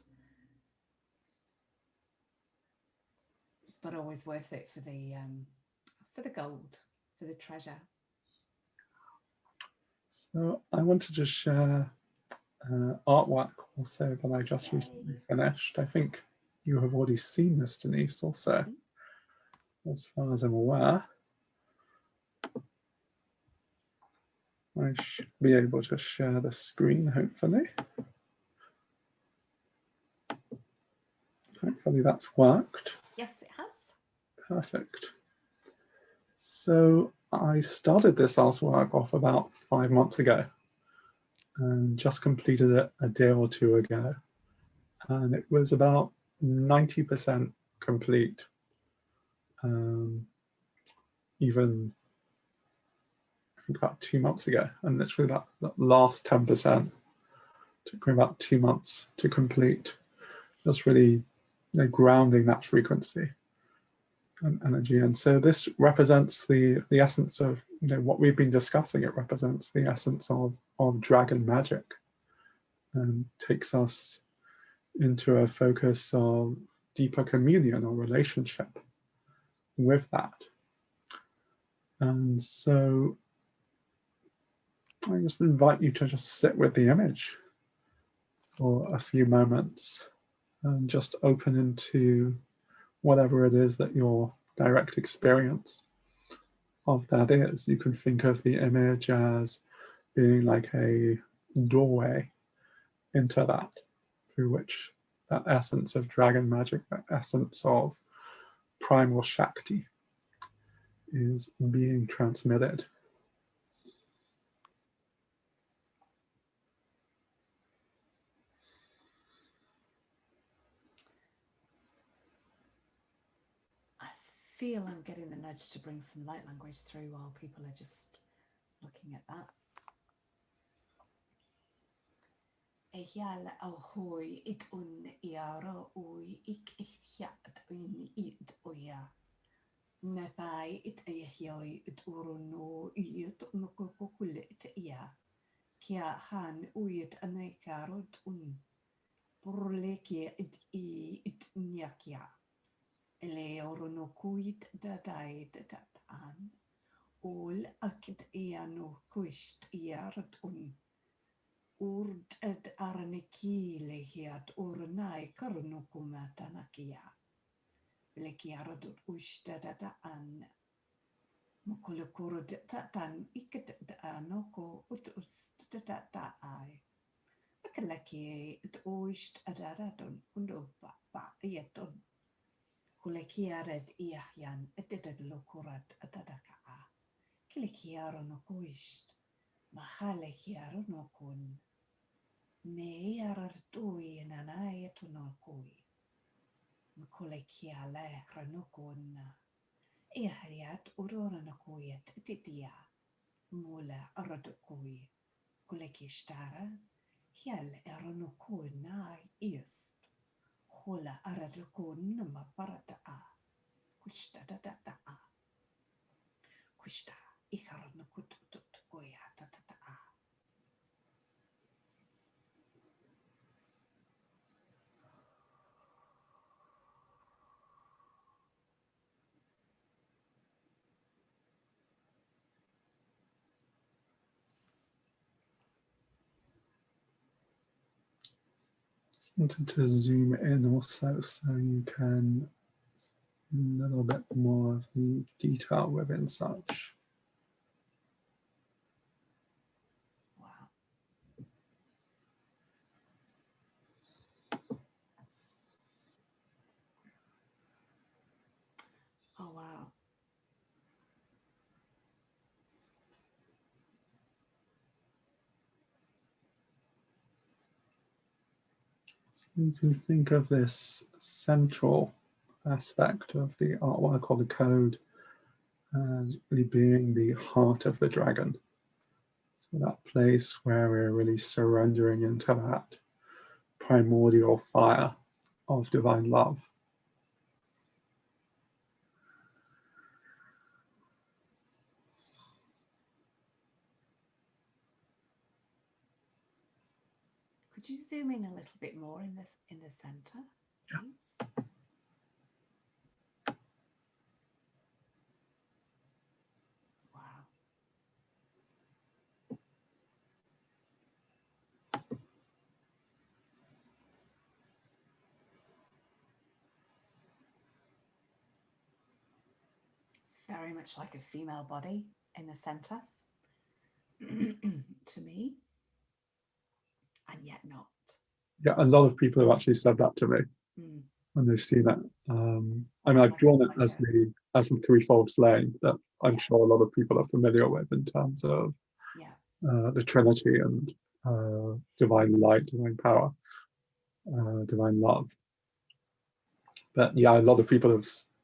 always worth it for the gold, for the treasure. So I wanted to share artwork also that I just recently finished. I think you have already seen this, Denise, also, as far as I'm aware. I should be able to share the screen, hopefully. Hopefully that's worked. Yes, it has. Perfect. So I started this artwork off about 5 months ago and just completed it a day or two ago. And it was about 90% complete. Even I think about 2 months ago, and literally that last 10% took me about 2 months to complete. Just really grounding that frequency and energy. And so this represents the essence of what we've been discussing. It represents the essence of dragon magic, and takes us into a focus of deeper communion or relationship with that. And so I just invite you to just sit with the image for a few moments and just open into whatever it is that your direct experience of that is. You can think of the image as being like a doorway into that, through which that essence of dragon magic, that essence of primal Shakti is being transmitted. I feel I'm getting the nudge to bring some light language through while people are just looking at that. Ehial ahoy it un iara oi ik hiat un it oya. Nepai it ehioi it uruno it nukukul it ia. Kia han uit anekarot un. Burleke it nyakia. Ele uruno kuit dadai dadan. Ol akit iano kuist iart un. Urd ed arnikile hiat urnai karnukumatanakia. Lekiarad ushtadada an. Mukulukurud tatan ikit anoko ut ustadada ai. Akalaki it usht adaradon undopa pa yeton. Kulekiared iahyan edidad lokurat adadaka a. Kilikiaro no kuist. Mahale kiaro no kun. Ne arartui nanai tunokui. Mkulekia le ranokuna. Ihariat urona nakuiet titia. Mula aradukui. Kulekishtara. Hiel eranokuna ist. Hula aradukun maparata a. Kushta da a. Kushta ikaranokut goya tata a. Wanted to zoom in also so you can see a little bit more of the detail within such. Wow. Oh, wow. So you can think of this central aspect of the artwork or the code as really being the heart of the dragon. So that place where we're really surrendering into that primordial fire of divine love. Could you zoom in a little bit more in the center, please? Wow. It's very much like a female body in the center to me, and yet not. Yeah, a lot of people have actually said that to me when they've seen it. I mean, I've drawn it as the threefold flame that I'm sure a lot of people are familiar with in terms of the Trinity and divine light, divine power, divine love. But yeah, a lot of people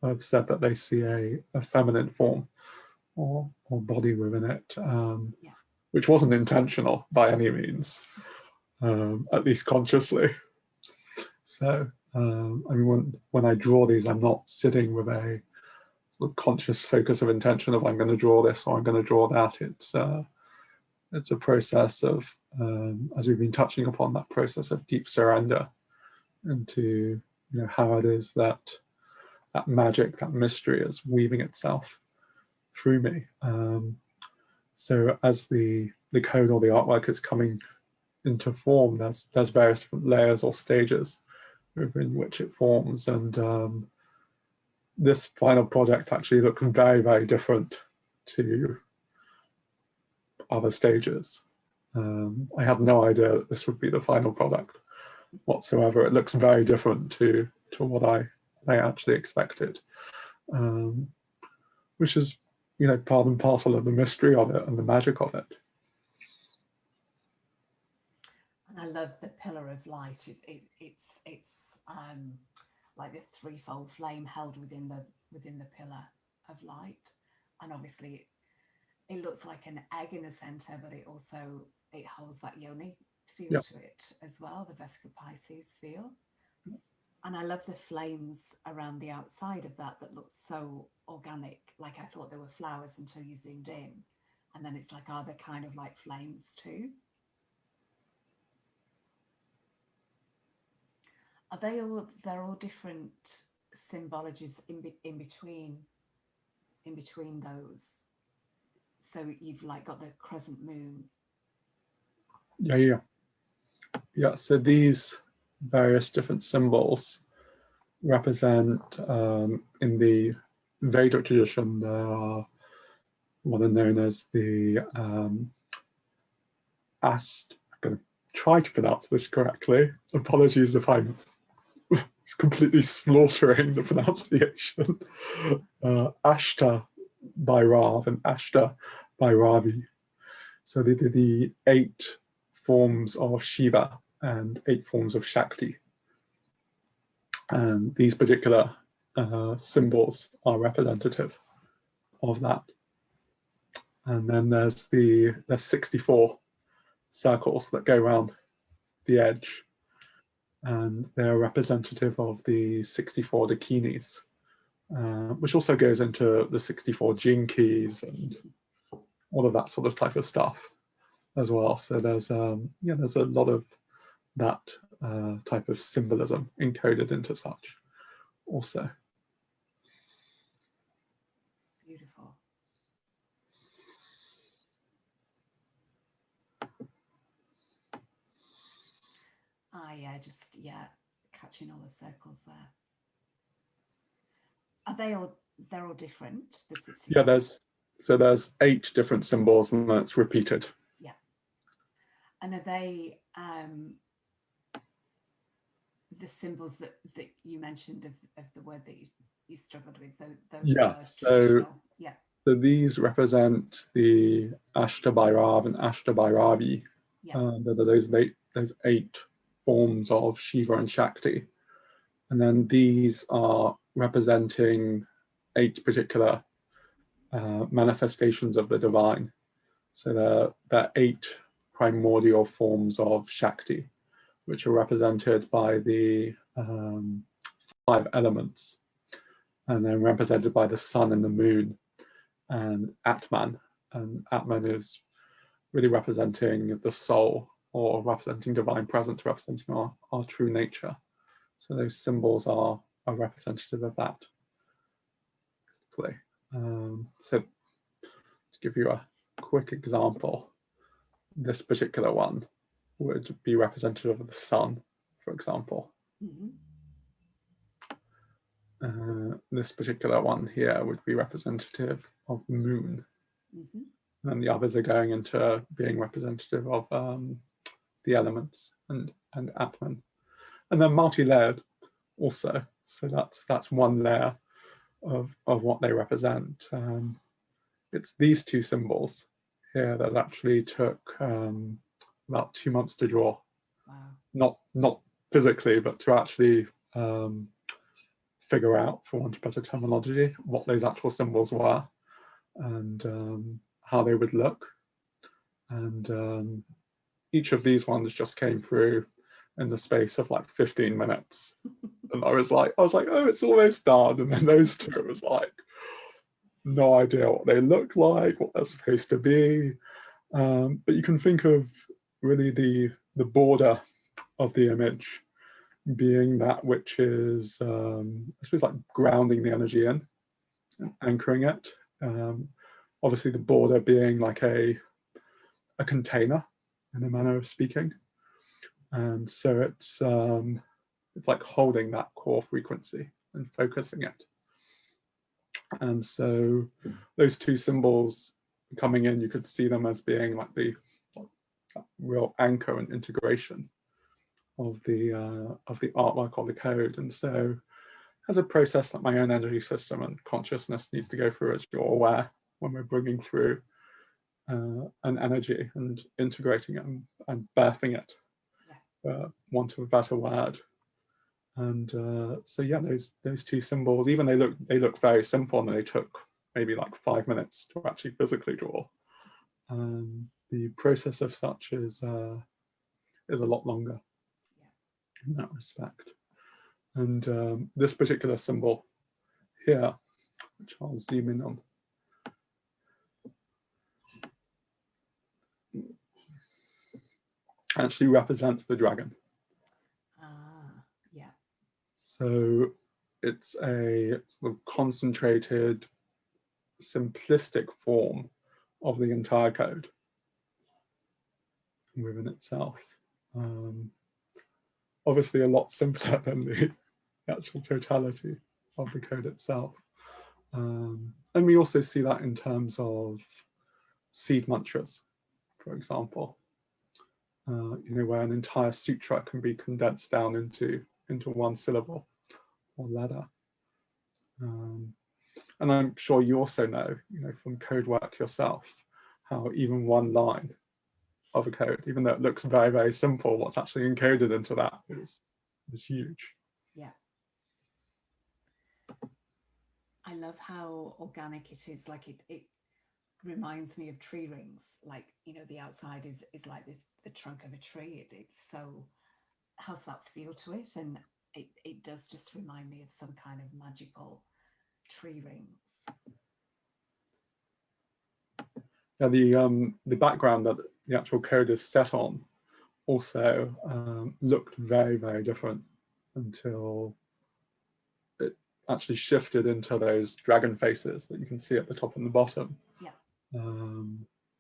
have said that they see a feminine form or body within it, which wasn't intentional by any means, at least consciously. So, I mean, when I draw these, I'm not sitting with a sort of conscious focus of intention of I'm going to draw this or I'm going to draw that. It's a process of, as we've been touching upon, that process of deep surrender into, you know, how it is that magic, that mystery is weaving itself through me. So as the code or the artwork is coming into form, there's various different layers or stages within which it forms, and this final project actually looks very, very different to other stages. I had no idea that this would be the final product whatsoever. It looks very different to what I actually expected, which is, you know, part and parcel of the mystery of it and the magic of it. And I love the pillar of light. It's like the threefold flame held within the pillar of light, and obviously it looks like an egg in the center, but it holds that yoni feel to it as well, the Vesica Pisces feel. And I love the flames around the outside of that looks so organic. Like I thought they were flowers until you zoomed in, and then it's like, are they kind of like flames too? Are they all? They're all different symbologies in between those. So you've like got the crescent moon. Yeah. So these various different symbols represent, in the Vedic tradition, there are what are known as the I'm going to try to pronounce this correctly. Apologies if I'm completely slaughtering the pronunciation. Ashta Bhairav and Ashta Bhairavi. So they did the 8 forms of Shiva and 8 forms of Shakti. And these particular symbols are representative of that. And then there's 64 circles that go around the edge, and they're representative of the 64 dakinis, which also goes into the 64 gene keys and all of that sort of type of stuff as well. So there's there's a lot of that type of symbolism encoded into such also. Beautiful. Just catching all the circles there. Are they're all different? The 64? Yeah, there's 8 different symbols and that's repeated. Yeah. And are they the symbols that you mentioned of the word that you struggled with? Those traditional. So these represent the Ashta Bhairav and Ashta Bhairavi. Those 8 forms of Shiva and Shakti. And then these are representing 8 particular manifestations of the divine. So they're 8 primordial forms of Shakti, which are represented by the 5 elements, and then represented by the sun and the moon and Atman. And Atman is really representing the soul, or representing divine presence, representing our true nature. So those symbols are representative of that. So to give you a quick example, this particular one would be representative of the sun, for example. This particular one here would be representative of the moon. And the others are going into being representative of the elements and Atman. And they're multi-layered also. So that's one layer of what they represent. It's these 2 symbols here that actually took about 2 months to draw. Wow. Not physically, but to actually figure out, for want of better terminology, what those actual symbols were and how they would look. And each of these ones just came through in the space of like 15 minutes. And I was like, oh, it's almost done. And then those 2, it was like, no idea what they look like, what they're supposed to be. But you can think of really the border of the image being that which is, I suppose, like grounding the energy in and anchoring it. Obviously, the border being like a container, in a manner of speaking. And so it's like holding that core frequency and focusing it. And so those 2 symbols coming in, you could see them as being like the real anchor and integration of the artwork or the code. And so as a process that my own energy system and consciousness needs to go through, as you're aware, when we're bringing through an energy and integrating it and birthing it, want of a better word. And so yeah, those 2 symbols, even they look very simple, and they took maybe like 5 minutes to actually physically draw. The process of such is a lot longer in that respect. And this particular symbol here, which I'll zoom in on, actually represents the dragon. Yeah. So it's a sort of concentrated, simplistic form of the entire code within itself. Obviously a lot simpler than the actual totality of the code itself. And we also see that in terms of seed mantras, for example, where an entire sutra can be condensed down into one syllable or letter. And I'm sure you also know, from code work yourself, how even one line of a code, even though it looks very, very simple, what's actually encoded into that is huge. Yeah. I love how organic it is. Like it reminds me of tree rings. Like, the outside is like the trunk of a tree. It's so has that feel to it, and it does just remind me of some kind of magical tree rings. Yeah, the background that the actual code is set on also looked very, very different until it actually shifted into those dragon faces that you can see at the top and the bottom. Yeah.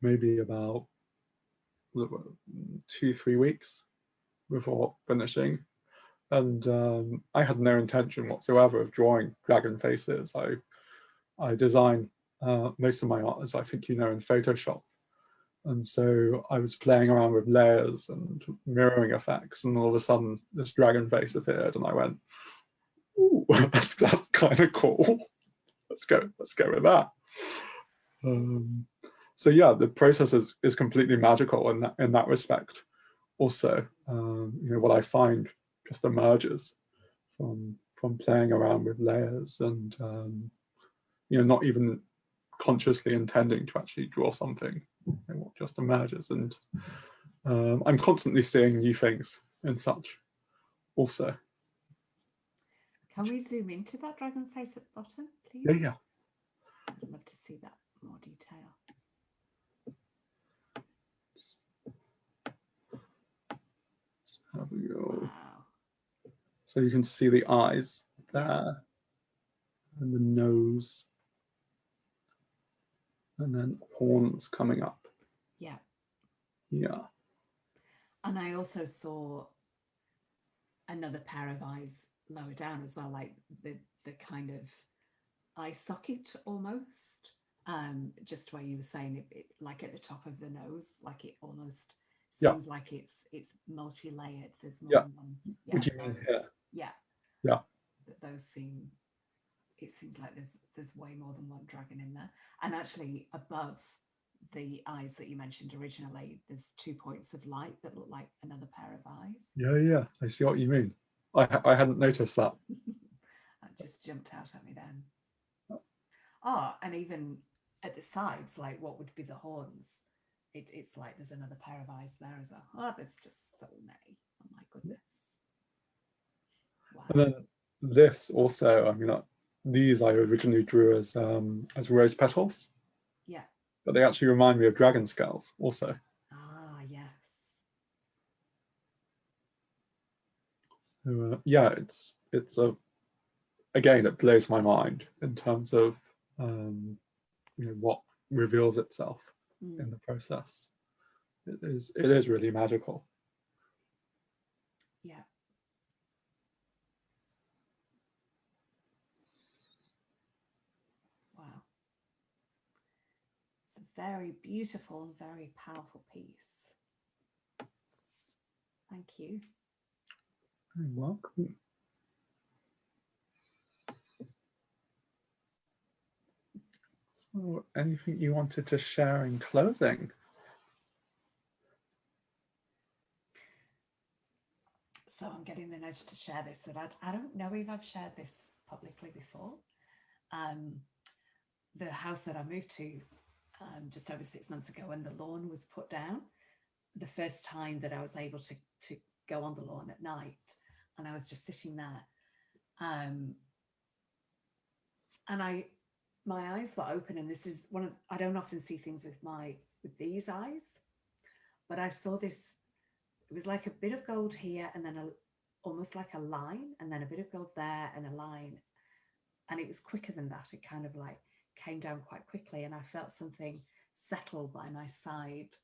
Maybe about 2-3 weeks before finishing. And I had no intention whatsoever of drawing dragon faces. I design most of my art, as I think you know, in Photoshop. And so I was playing around with layers and mirroring effects, and all of a sudden this dragon face appeared, and I went, "Ooh, that's kind of cool. Let's go with that." So yeah, the process is completely magical in that respect. Also, what I find just emerges from playing around with layers and not even consciously intending to actually draw something. What just emerges, and I'm constantly seeing new things in such also. Can we zoom into that dragon face at the bottom, please? Yeah. I'd love to see that more detail. Let's have a go. Wow. So you can see the eyes there, Yeah. and the nose, and then horns coming up. Yeah. Yeah. And I also saw another pair of eyes lower down as well, like the kind of eye socket almost. Just where you were saying it like at the top of the nose, like it almost seems like it's multi-layered. There's more than one. Yeah, Would you mean here? Yeah. Yeah. Those seem. It seems like there's way more than one dragon in there. And actually, above the eyes that you mentioned originally, there's 2 points of light that look like another pair of eyes. Yeah. I see what you mean. I hadn't noticed that. That just jumped out at me then. Oh, and even at the sides, like what would be the horns, it's like there's another pair of eyes there as well. Oh, there's just so many. Oh my goodness. Wow. And then this also, these I originally drew as rose petals. Yeah. But they actually remind me of dragon scales also. Ah, yes. So, it's again, it blows my mind in terms of what reveals itself in the process. It is really magical. Yeah. Wow. It's a very beautiful and very powerful piece. Thank you. You're welcome. So, anything you wanted to share in closing? So I'm getting the nudge to share this, that I don't know if I've shared this publicly before. The house that I moved to just over 6 months ago, when the lawn was put down, the first time that I was able to go on the lawn at night, and I was just sitting there, and my eyes were open, and this is I don't often see things with these eyes, but I saw this. It was like a bit of gold here, and then almost like a line, and then a bit of gold there, and a line, and it was quicker than that. It kind of like came down quite quickly, and I felt something settle by my side.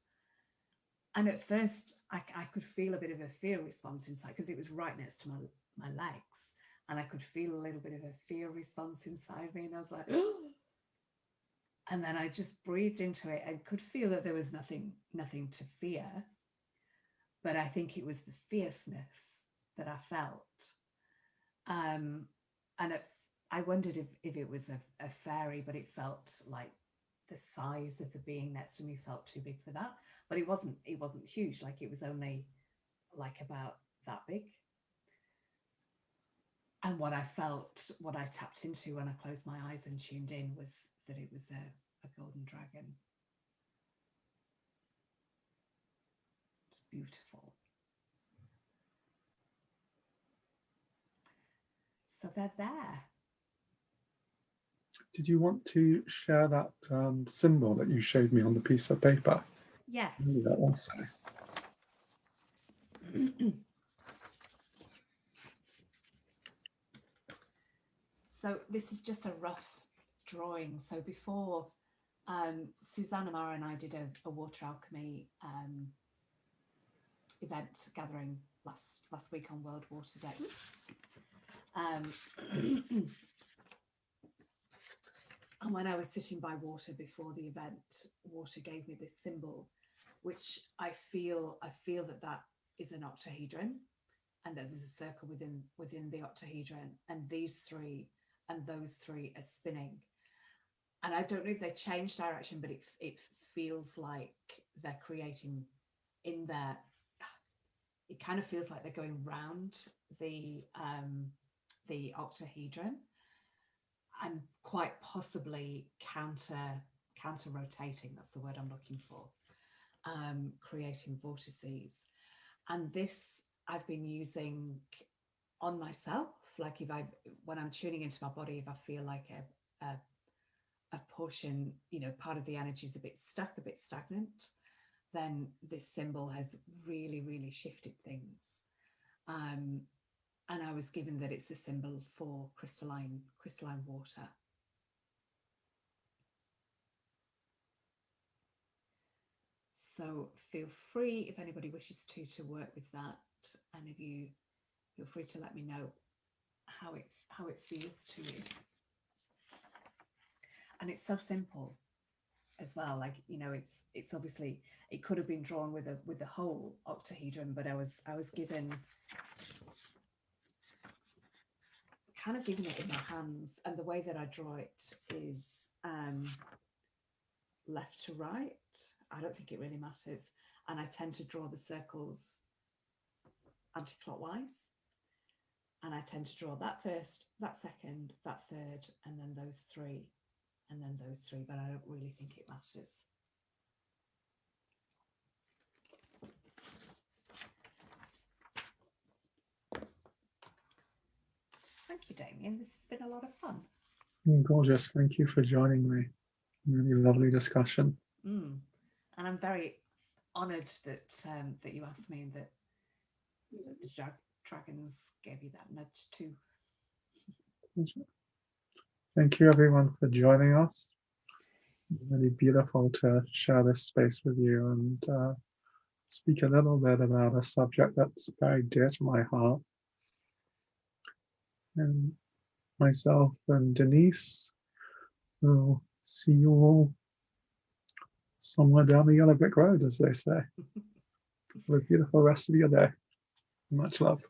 And at first, I could feel a bit of a fear response inside, because it was right next to my legs, and I could feel a little bit of a fear response inside me, and I was like, oh. And then I just breathed into it and could feel that there was nothing to fear. But I think it was the fierceness that I felt. And I wondered if it was a fairy, but it felt like the size of the being next to me felt too big for that. But it wasn't huge. Like, it was only like about that big. And what I tapped into when I closed my eyes and tuned in, was that it was a golden dragon. It's beautiful. So they're there. Did you want to share that symbol that you showed me on the piece of paper? Yes. That also. So this is just a rough drawing. So before, Susanna Mara and I did a water alchemy event gathering last week on World Water Day. And when I was sitting by water before the event, water gave me this symbol, which I feel that is an octahedron, and that there's a circle within the octahedron, and these three and those three are spinning. And I don't know if they change direction, but it feels like they're creating in there. It kind of feels like they're going round the the octahedron, and quite possibly counter rotating, that's the word I'm looking for, creating vortices. And this I've been using on myself, like when I'm tuning into my body, if I feel like a portion, part of the energy is a bit stuck, a bit stagnant, then this symbol has really, really shifted things. And I was given that it's a symbol for crystalline water. So feel free, if anybody wishes to work with that, and if you feel free to let me know how it feels to you. And it's so simple as well. Like, it's obviously, it could have been drawn with the whole octahedron, but I was given kind of given it in my hands, and the way that I draw it is left to right. I don't think it really matters, and I tend to draw the circles anti-clockwise, and I tend to draw that first, that second, that third, and then those three, and then those three, but I don't really think it matters. Thank you, Damien. This has been a lot of fun. Gorgeous. Thank you for joining me. Really lovely discussion. And I'm very honoured that you asked me, and that the dragons gave you that nudge too. Thank you, everyone, for joining us. Really beautiful to share this space with you and speak a little bit about a subject that's very dear to my heart. And myself and Denise will see you all somewhere down the yellow brick road, as they say. Have a beautiful rest of your day. Much love.